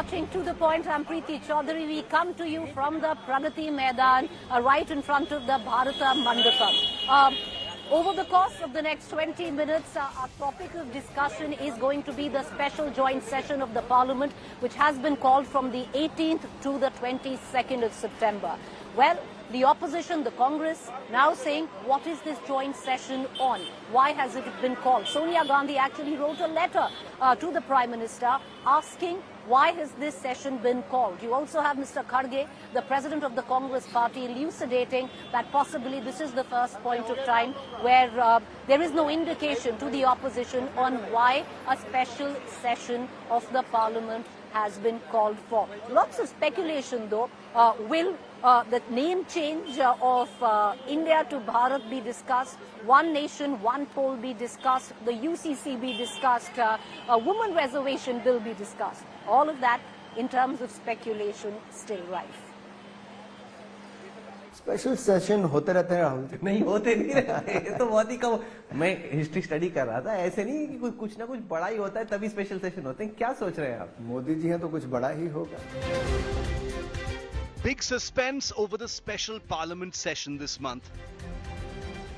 watching To The Point. I'm Preeti Choudhry. We come to you from the Pragati Maidan, right in front of the Bharata Mandapam. Over the course of the next 20 minutes, our topic of discussion is going to be the special joint session of the Parliament, which has been called from the 18th to the 22nd of September. Well, the opposition, the Congress, now saying, what is this joint session on? Why has it been called? Sonia Gandhi actually wrote a letter to the Prime Minister asking why has this session been called. You also have Mr. Kharge, the President of the Congress Party, elucidating that possibly this is the first point of time where there is no indication to the opposition on why a special session of the Parliament has been called for. Lots of speculation, though. Will the name change of India to Bharat be discussed? One nation, one poll be discussed? The UCC be discussed? A women reservation bill be discussed? All of that, in terms of speculation, still rife. Special session होते रहते हैं राहुल जी? नहीं होते नहीं रहते, ये तो बहुत ही कम। मैं हिस्ट्री स्टडी कर रहा था, ऐसे नहीं कि कुछ ना कुछ बड़ा ही होता है तभी स्पेशल सेशन होते हैं। क्या सोच रहे हैं आप? मोदी जी हैं तो कुछ बड़ा ही होगा। Big suspense over the special parliament session this month.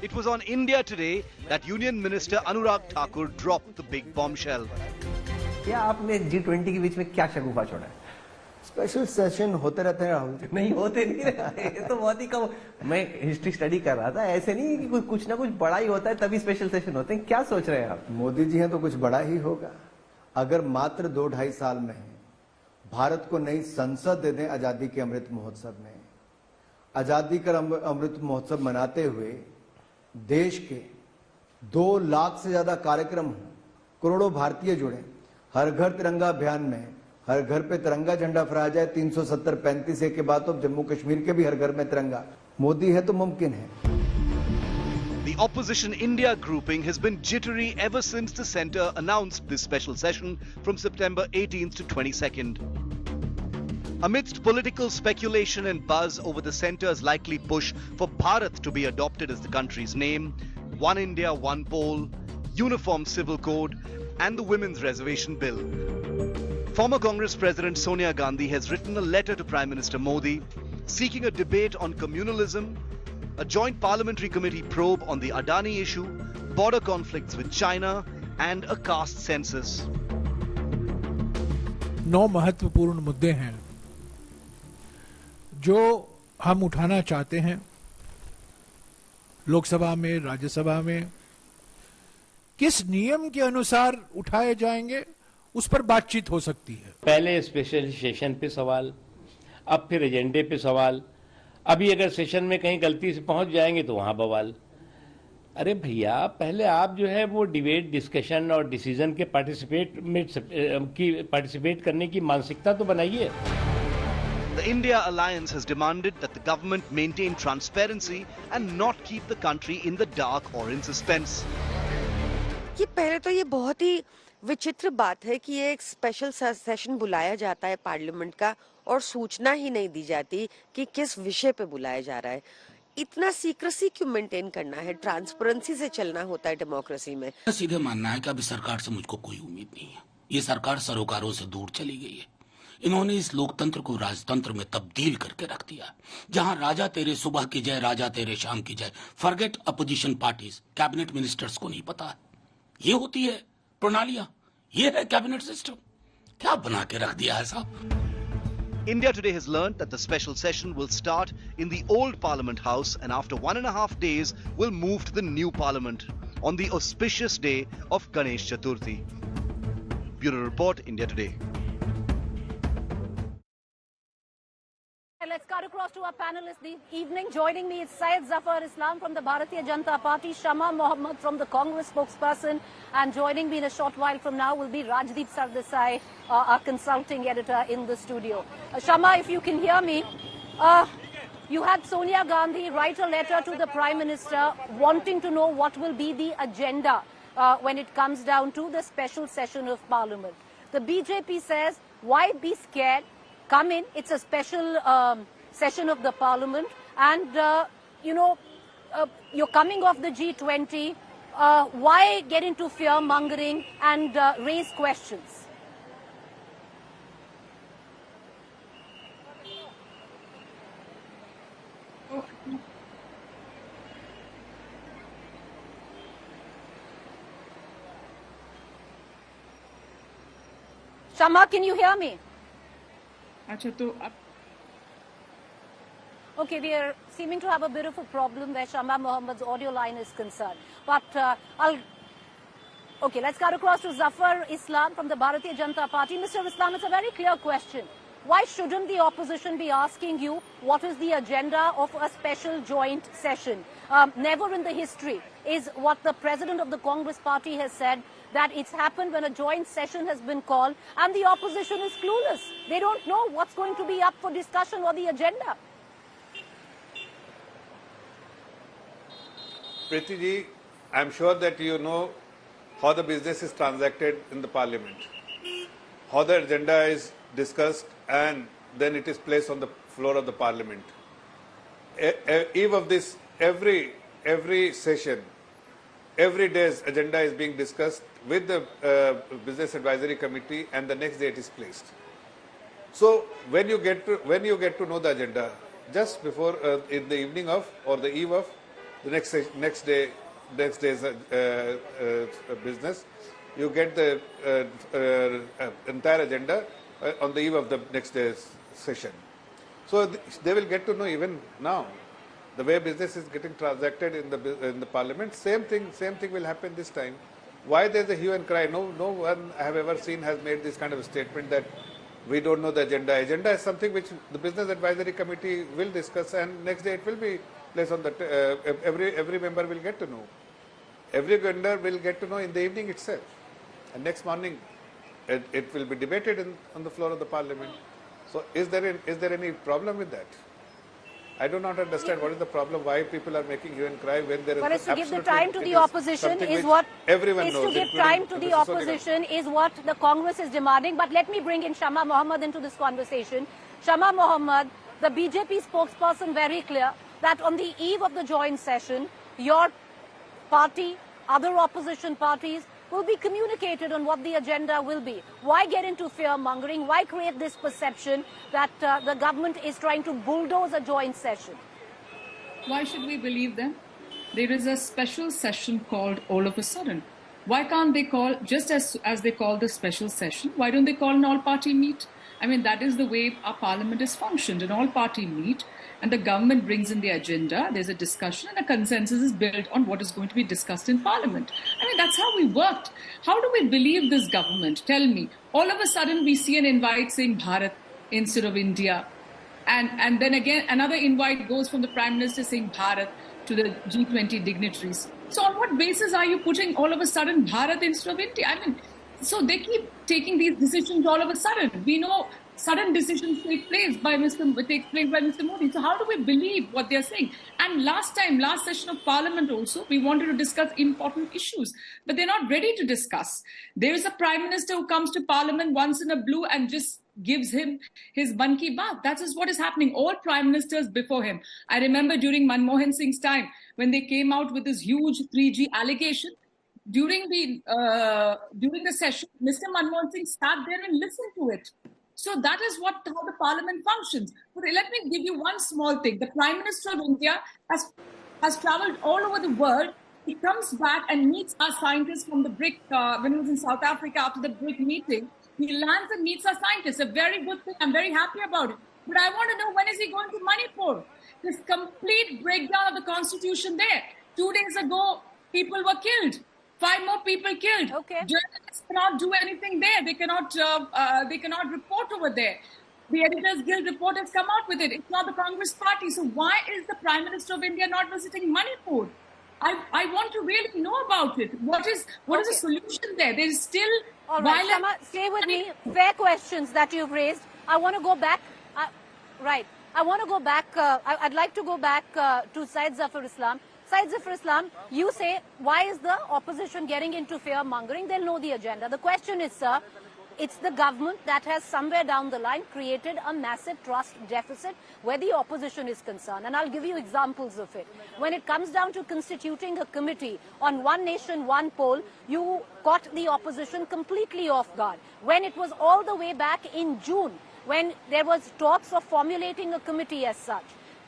It was on India Today that Union Minister Anurag Thakur dropped the big bombshell. क्या आपने G20 के बीच में क्या शगुफा छोड़ा है? स्पेशल सेशन होते रहते हैं राहुल जी? नहीं होते नहीं रहते, ये तो बहुत ही कम। मैं हिस्ट्री स्टडी कर रहा था, ऐसे नहीं कि कुछ ना कुछ बड़ा ही होता है तभी स्पेशल सेशन होते हैं। क्या सोच रहे हैं आप? मोदी जी हैं तो कुछ बड़ा ही होगा। अगर मात्र 2-2.5 साल में भारत को नई संसद दे दें आजादी के अमृत महोत्सव में, आजादी का अमृत महोत्सव मनाते हुए देश के 2 लाख से ज्यादा कार्यक्रम हो, करोड़ों भारतीय जुड़े, हर घर तिरंगा अभियान में हर घर पे तिरंगा झंडा फहराया जाए, 370-35 के बाद तो जम्मू कश्मीर के भी हर घर में तिरंगा, मोदी है तो मुमकिन है। The opposition India grouping has been jittery ever since the centre announced this special session from September 18th to 22nd. Amidst political speculation and buzz over the centre's likely push for Bharat to be adopted as the country's name, One India, One Poll, Uniform Civil Code, and the Women's Reservation Bill. Former Congress President Sonia Gandhi has written a letter to Prime Minister Modi seeking a debate on communalism, a joint parliamentary committee probe on the Adani issue, border conflicts with China, and a caste census. 9 महत्वपूर्ण मुद्दे हैं जो हम उठाना चाहते हैं लोकसभा में, राज्यसभा में। किस नियम के अनुसार उठाए जाएंगे उस पर बातचीत हो सकती है। पहले स्पेशल सेशन पे सवाल, अब फिर एजेंडे पे सवाल, अभी अगर सेशन में कहीं गलती से पहुंच जाएंगे तो वहां बवाल। अरे भैया, पहले आप जो है वो डिबेट, डिस्कशन और डिसीजन के पार्टिसिपेट करने की मानसिकता तो बनाइए। The India Alliance has demanded that the government maintain transparency and not keep the country in the dark or in suspense. ये पहले तो ये बहुत ही विचित्र बात है कि ये एक स्पेशल सेशन बुलाया जाता है पार्लियामेंट का और सूचना ही नहीं दी जाती कि किस विषय पे बुलाया जा रहा है। इतना सीक्रेसी क्यों मेंटेन करना है? ट्रांसपेरेंसी से चलना होता है डेमोक्रेसी में। सीधे मानना है कि अभी सरकार से मुझको कोई उम्मीद नहीं है। ये सरकार सरोकारों से दूर चली गई है। इन्होंने इस लोकतंत्र को राजतंत्र में तब्दील करके रख दिया, जहां राजा तेरे सुबह की जय, राजा तेरे शाम की जय। Forget opposition parties, cabinet ministers को नहीं पता। ये होती है प्रणालियां, ये है कैबिनेट सिस्टम। क्या बना के रख दिया है साहब? India Today has learnt that the special session will start in the old Parliament House and after 1.5 days will move to the new Parliament on the auspicious day of Ganesh Chaturthi. Bureau Report, India Today. Let's cut across to our panelists this evening. Joining me is Syed Zafar Islam from the Bharatiya Janata Party, Shama Mohammed from the Congress spokesperson, and joining me in a short while from now will be Rajdeep Sardesai, our consulting editor in the studio. Shama, if you can hear me, you had Sonia Gandhi write a letter to the Prime Minister wanting to know what will be the agenda when it comes down to the special session of Parliament. The BJP says, why be scared? Come in, it's a special session of the Parliament, and you're coming off the G20, why get into fear mongering and raise questions? Shama, can you hear me? Okay, we are seeming to have a bit of a problem where Shama Mohammad's audio line is concerned. But okay, let's cut across to Zafar Islam from the Bharatiya Janata Party. Mr. Islam, it's a very clear question. Why shouldn't the opposition be asking you what is the agenda of a special joint session? Never in the history is what the president of the Congress party has said, that it's happened when a joint session has been called and the opposition is clueless. They don't know what's going to be up for discussion or the agenda. Preeti ji, I'm sure that you know how the business is transacted in the parliament, how the agenda is discussed and then it is placed on the floor of the parliament. Eve of this, every session, every day's agenda is being discussed with the business advisory committee and the next day it is placed. So when you get to know the agenda just before in the evening of or the eve of the next day's business, you get the entire agenda on the eve of the next day's session. So they will get to know even now the way business is getting transacted in the parliament. Same thing will happen this time. Why there's a hue and cry? No one I have ever seen has made this kind of a statement that we don't know the agenda. Agenda is something which the business advisory committee will discuss, and next day it will be placed on the every member will get to know. Every vendor will get to know in the evening itself, and next morning it will be debated on the floor of the parliament. So is there any problem with that? I do not understand what is the problem, why people are making hue and cry when there is but it's to give the time to the opposition is what everyone knows. To give time to the opposition is what the Congress is demanding. But let me bring in Shama Mohammad into this conversation. Shama Mohammad, the BJP spokesperson, very clear that on the eve of the joint session, your party, other opposition parties will be communicated on what the agenda will be. Why get into fear-mongering? Why create this perception that the government is trying to bulldoze a joint session? Why should we believe them? There is a special session called all of a sudden. Why can't they call, just as they call the special session, why don't they call an all-party meet? I mean, that is the way our parliament has functioned, an all-party meet, and the government brings in the agenda, there's a discussion, and a consensus is built on what is going to be discussed in parliament. I mean, that's how we worked. How do we believe this government? Tell me. All of a sudden, we see an invite saying Bharat instead of India. And then again, another invite goes from the Prime Minister saying Bharat to the G20 dignitaries. So on what basis are you putting all of a sudden Bharat instead of India? I mean, so they keep taking these decisions all of a sudden. We know sudden decisions take place by Mr. Modi. So how do we believe what they're saying? And last session of Parliament also, we wanted to discuss important issues, but they're not ready to discuss. There is a Prime Minister who comes to Parliament once in a blue and just gives him his Mann Ki Baat. That is what is happening. All Prime Ministers before him. I remember during Manmohan Singh's time, when they came out with this huge 3G allegation, during the session, Mr. Manmohan Singh sat there and listened to it. So that is how the parliament functions. But let me give you one small thing. The Prime Minister of India has traveled all over the world. He comes back and meets our scientists from the BRIC, when he was in South Africa after the BRIC meeting. He lands and meets our scientists. A very good thing. I'm very happy about it. But I want to know, when is he going to Manipur? This complete breakdown of the constitution there. 2 days ago, people were killed. 5 more people killed. Okay. Journalists cannot do anything there. They cannot report over there. The Editors Guild report has come out with it. It's not the Congress party. So why is the Prime Minister of India not visiting Manipur? I want to really know about it. What is the solution there? There is still all right, violence. Shama, stay with me. Fair questions that you've raised. I want to go back. I want to go back. I'd like to go back to Syed Zafar Islam. Syed Zafar Islam, you say, why is the opposition getting into fear-mongering? They'll know the agenda. The question is, sir, it's the government that has somewhere down the line created a massive trust deficit where the opposition is concerned. And I'll give you examples of it. When it comes down to constituting a committee on one nation, one poll, you caught the opposition completely off guard. When it was all the way back in June, when there was talks of formulating a committee as such,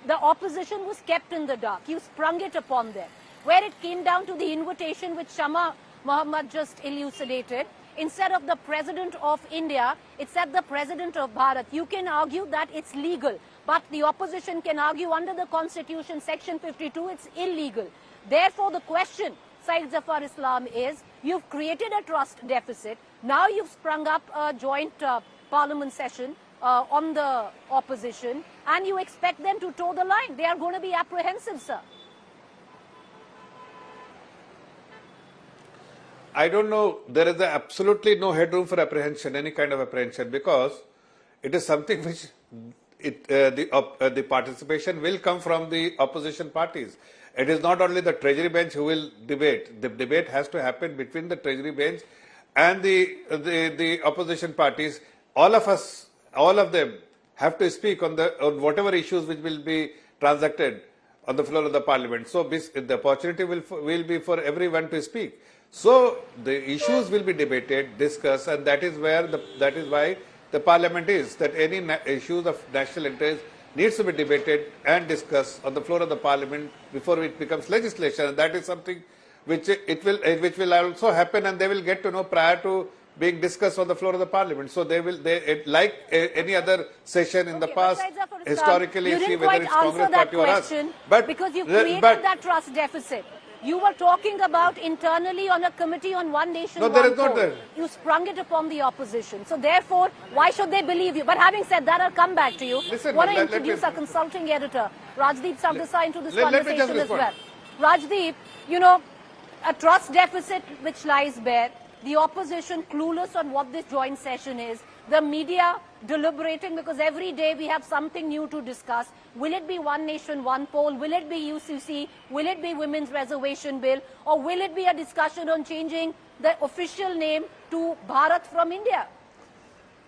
the opposition was kept in the dark. You sprung it upon them. Where it came down to the invitation which Shama Mohammad just elucidated, instead of the President of India, it said the President of Bharat. You can argue that it's legal, but the opposition can argue under the Constitution, Section 52, it's illegal. Therefore, the question, Syed Zafar Islam, is you've created a trust deficit. Now you've sprung up a joint parliament session on the opposition, and you expect them to toe the line. They are going to be apprehensive, sir. I don't know. There is absolutely no headroom for apprehension, any kind of apprehension, because it is something which the participation will come from the opposition parties. It is not only the Treasury bench who will debate. The debate has to happen between the Treasury bench and the opposition parties. All of them have to speak on whatever issues which will be transacted on the floor of the parliament. So the opportunity will be for everyone to speak. So the issues will be debated, discussed, and that is why the parliament is, that any issues of national interest needs to be debated and discussed on the floor of the parliament before it becomes legislation. And that is something which will also happen, and they will get to know prior to being discussed on the floor of the parliament. So like any other session in the past, historically, see whether it's Congress party or us. But because you created that trust deficit. You were talking about internally on a committee on one nation, no, there is not there. You sprung it upon the opposition. So therefore, why should they believe you? But having said that, I'll come back to you. Listen, I want to introduce our consulting editor, Rajdeep Sardesai, into this conversation as well. Rajdeep, you know, a trust deficit which lies bare, the opposition clueless on what this joint session is, the media deliberating because every day we have something new to discuss. Will it be one nation, one poll? Will it be UCC? Will it be women's reservation bill? Or will it be a discussion on changing the official name to Bharat from India?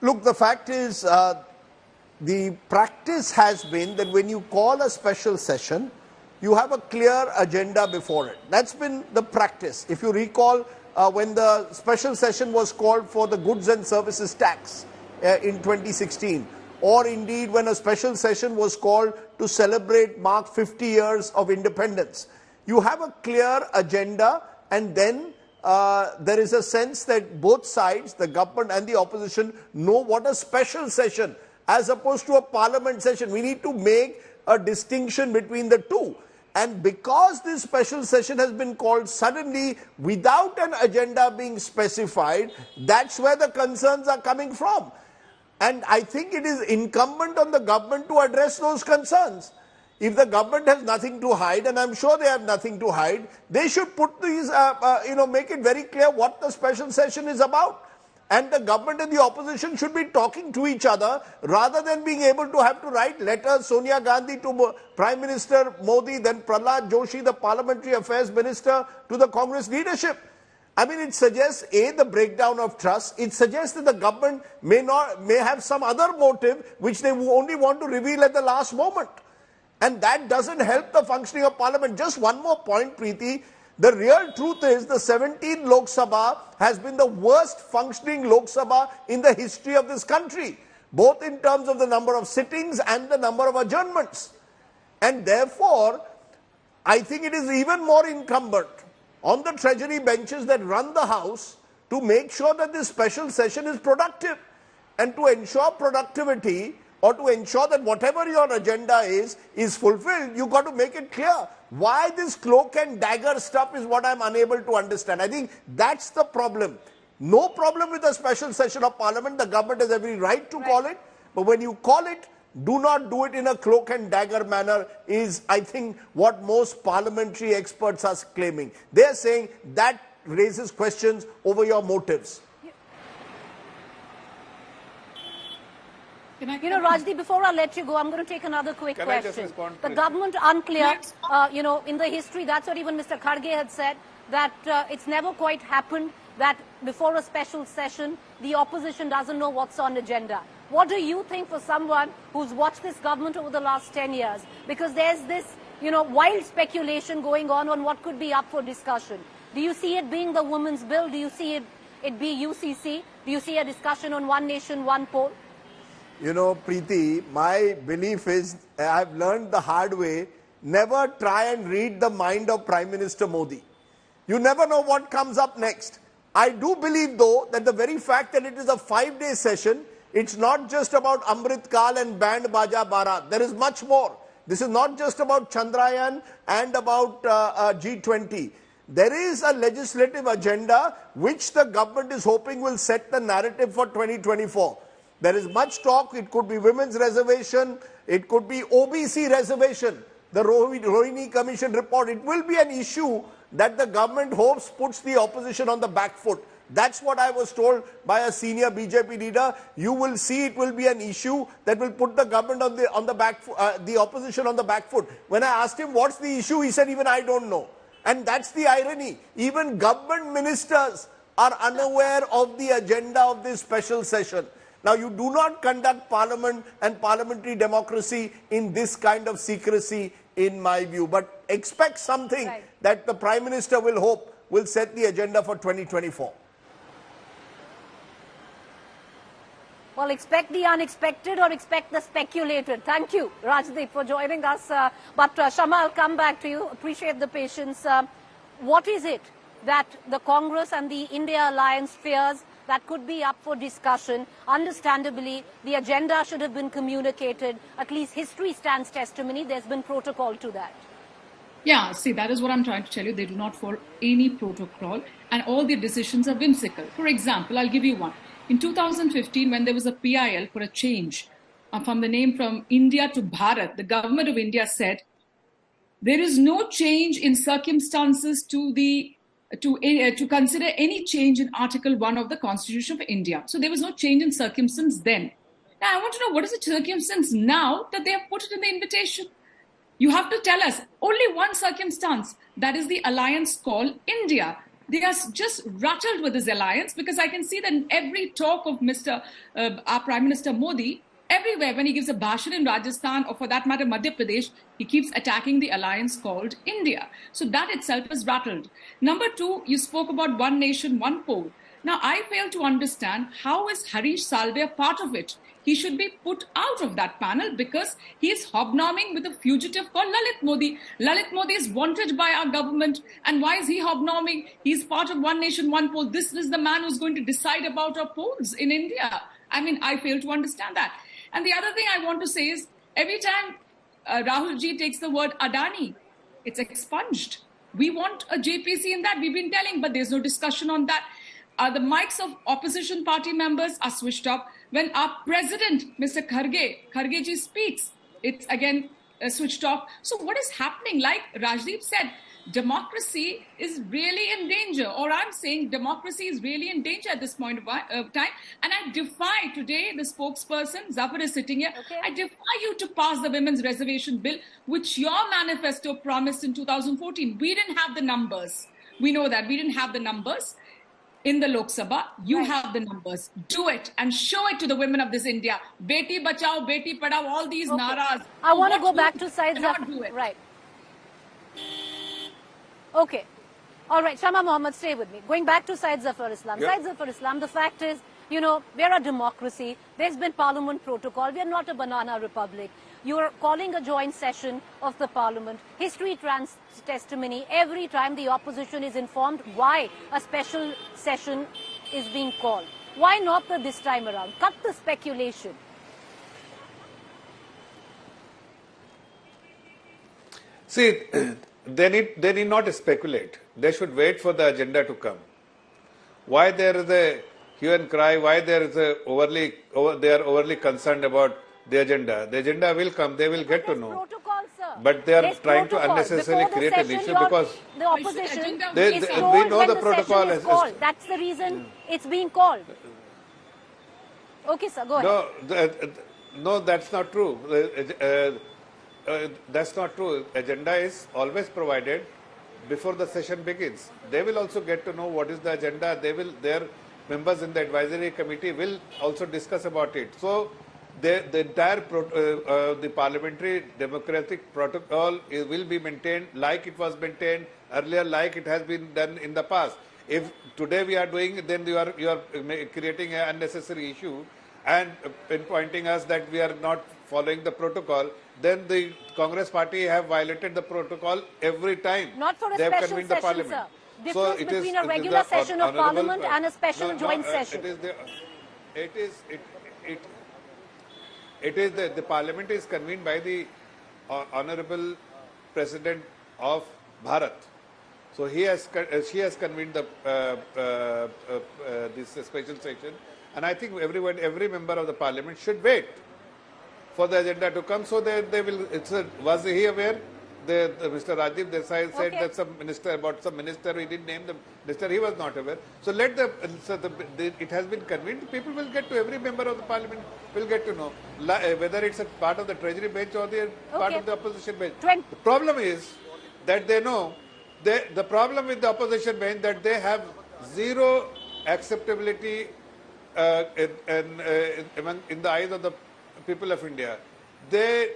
Look, the fact is, the practice has been that when you call a special session, you have a clear agenda before it. That's been the practice. If you recall, when the special session was called for the goods and services tax in 2016, or indeed when a special session was called to mark 50 years of independence. You have a clear agenda, and then there is a sense that both sides, the government and the opposition, know what a special session as opposed to a parliament session. We need to make a distinction between the two. And because this special session has been called suddenly without an agenda being specified, that's where the concerns are coming from. And I think it is incumbent on the government to address those concerns. If the government has nothing to hide, and I'm sure they have nothing to hide, they should put these, make it very clear what the special session is about. And the government and the opposition should be talking to each other rather than being able to have to write letters, Sonia Gandhi to Prime Minister Modi, then Prahlad Joshi, the Parliamentary Affairs Minister, to the Congress leadership. I mean, it suggests, A, the breakdown of trust. It suggests that the government may have some other motive which they only want to reveal at the last moment. And that doesn't help the functioning of Parliament. Just one more point, Preeti. The real truth is the 17th Lok Sabha has been the worst functioning Lok Sabha in the history of this country, both in terms of the number of sittings and the number of adjournments. And therefore, I think it is even more incumbent on the Treasury benches that run the House to make sure that this special session is productive. And to ensure productivity, or to ensure that whatever your agenda is fulfilled, you've got to make it clear. Why this cloak and dagger stuff is what I'm unable to understand. I think that's the problem. No problem with a special session of Parliament. The government has every right to call it. But when you call it, do not do it in a cloak and dagger manner is, I think, what most parliamentary experts are claiming. They're saying that raises questions over your motives. Rajdeep, before I let you go, I'm going to take another quick question. I just respond, the government unclear, in the history, that's what even Mr. Kharge had said, that it's never quite happened that before a special session, the opposition doesn't know what's on agenda. What do you think for someone who's watched this government over the last 10 years? Because there's this, wild speculation going on what could be up for discussion. Do you see it being the women's bill? Do you see it be UCC? Do you see a discussion on one nation, one poll? Preeti, my belief is, I've learned the hard way, never try and read the mind of Prime Minister Modi. You never know what comes up next. I do believe, though, that the very fact that it is a 5-day session, it's not just about Amrit Kal and Band Baja Barat. There is much more. This is not just about Chandrayaan and about G20. There is a legislative agenda which the government is hoping will set the narrative for 2024. There is much talk. It could be women's reservation. It could be OBC reservation. The Rohini Commission report. It will be an issue that the government hopes puts the opposition on the back foot. That's what I was told by a senior BJP leader. You will see it will be an issue that will put the government on the back, the opposition on the back foot. When I asked him what's the issue, he said even I don't know. And that's the irony. Even government ministers are unaware of the agenda of this special session. Now, you do not conduct parliament and parliamentary democracy in this kind of secrecy, in my view. But expect something that the Prime Minister will hope will set the agenda for 2024. Well, expect the unexpected or expect the speculated. Thank you, Rajdeep, for joining us. But Shama, I'll come back to you. Appreciate the patience. What is it that the Congress and the India Alliance fears that could be up for discussion? Understandably, the agenda should have been communicated. At least history stands testimony. There's been protocol to that. Yeah, see, that is what I'm trying to tell you. They do not follow any protocol and all their decisions are whimsical. For example, I'll give you one. In 2015, when there was a PIL for a change from the name from India to Bharat, the government of India said, there is no change in circumstances to consider any change in Article 1 of the Constitution of India. So there was no change in circumstance then. Now, I want to know what is the circumstance now that they have put it in the invitation? You have to tell us only one circumstance, that is the alliance called India. They are just rattled with this alliance because I can see that in every talk of our Prime Minister Modi, everywhere when he gives a bhashan in Rajasthan or for that matter Madhya Pradesh, he keeps attacking the alliance called India. So that itself is rattled. Number two, you spoke about one nation, one poll. Now I fail to understand how is Harish Salve a part of it. He should be put out of that panel because he is hobnobbing with a fugitive called Lalit Modi. Lalit Modi is wanted by our government. And why is he hobnobbing? He's part of one nation, one poll. This is the man who's going to decide about our polls in India. I mean, I fail to understand that. And the other thing I want to say is, every time Rahul ji takes the word Adani, it's expunged. We want a JPC in that. We've been telling, but there's no discussion on that. The mics of opposition party members are switched off. When our president, Mr. Kharge ji speaks, it's again switched off. So what is happening? Like Rajdeep said, democracy is really in danger, or I'm saying democracy is really in danger at this point of time. And I defy today, the spokesperson, Zafar is sitting here, I defy you to pass the women's reservation bill, which your manifesto promised in 2014. We didn't have the numbers. We know that. We didn't have the numbers. In the Lok Sabha, you have the numbers. Do it and show it to the women of this India. Beti Bachao, Beti Padhao, all these naras. I want to go back to Syed Zafar. Right. Okay. All right. Shama Mohammed, stay with me. Going back to Syed Zafar Islam. Syed Zafar Islam, the fact is, you know, we're a democracy. There's been parliament protocol. We're not a banana republic. You're calling a joint session of the parliament. History trans testimony. Every time the opposition is informed why a special session is being called. Why not this time around? Cut the speculation. See, they need not speculate. They should wait for the agenda to come. Why there is a hue and cry? Why there is a they are overly concerned about the agenda? The agenda will come. They will get to know. Protocol, sir. But they are trying to unnecessarily create an issue because the opposition is we told know when the protocol is called. That's the reason it's being called. Okay, sir. Go ahead. No, that's not true. That's not true. Agenda is always provided before the session begins. They will also get to know what is the agenda. Their members in the advisory committee will also discuss about it. So the entire the parliamentary democratic protocol will be maintained like it was maintained earlier, like it has been done in the past. If today we are doing, then you are creating an unnecessary issue and pinpointing us that we are not following the protocol. Then the Congress party have violated the protocol every time not for a they have special convened session, the parliament. Sir. difference between a regular session of Parliament and a special joint session? The Parliament is convened by the Honorable President of Bharat. So she has convened this special session, and I think every member of the Parliament should wait for the agenda to come. So they will. Was he aware? Mr. Rajiv Desai said that some minister he didn't name the minister. He was not aware. So it has been convened. People will get to, every member of the Parliament will get to know whether it's a part of the Treasury bench or the part of the opposition bench. The problem is that they know. The problem with the opposition bench that they have zero acceptability in the eyes of the people of India. They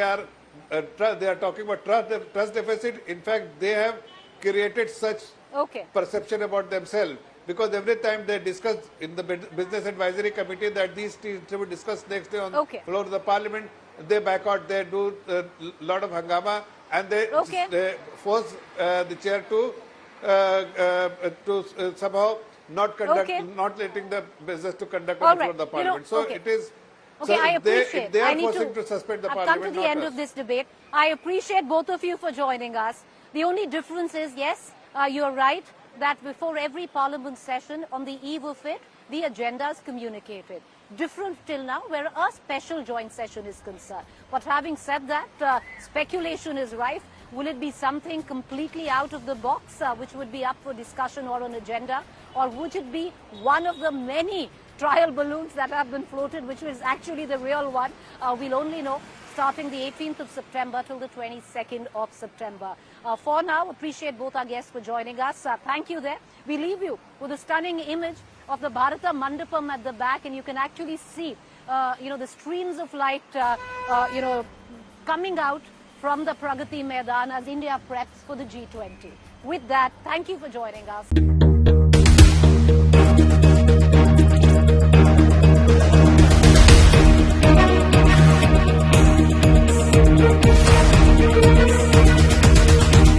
are talking about trust deficit. In fact, they have created such perception about themselves, because every time they discuss in the Business Advisory Committee that these things will be discussed next day on the floor of the Parliament, they back out, they do a lot of hangama, and they force the chair to somehow not letting the business to conduct on the floor of the Parliament. It is. Okay, I appreciate. They are forcing to suspend the Parliament. I've come to the end of this debate. I appreciate both of you for joining us. The only difference is, yes, you're right, that before every Parliament session, on the eve of it, the agenda is communicated. Different till now, where a special joint session is concerned. But having said that, speculation is rife. Will it be something completely out of the box, which would be up for discussion or an agenda? Or would it be one of the many trial balloons that have been floated, which is actually the real one? We'll only know starting the 18th of September till the 22nd of September. For now, appreciate both our guests for joining us. Thank you there. We leave you with a stunning image of the Bharata Mandapam at the back, and you can actually see, the streams of light, coming out from the Pragati Maidan as India preps for the G20. With that, thank you for joining us.